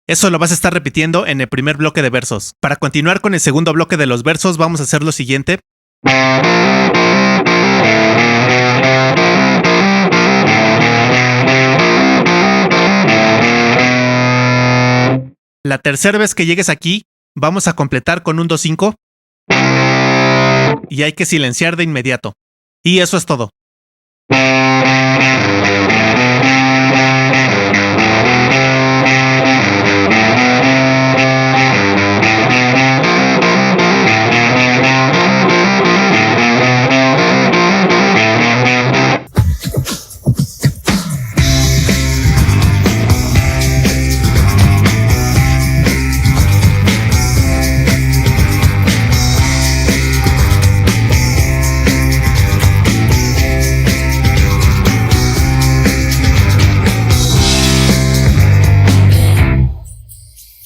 Eso lo vas a estar repitiendo en el primer bloque de versos. Para continuar con el segundo bloque de los versos, vamos a hacer lo siguiente. La tercera vez que llegues aquí, vamos a completar con un 2-5 y hay que silenciar de inmediato. Y eso es todo.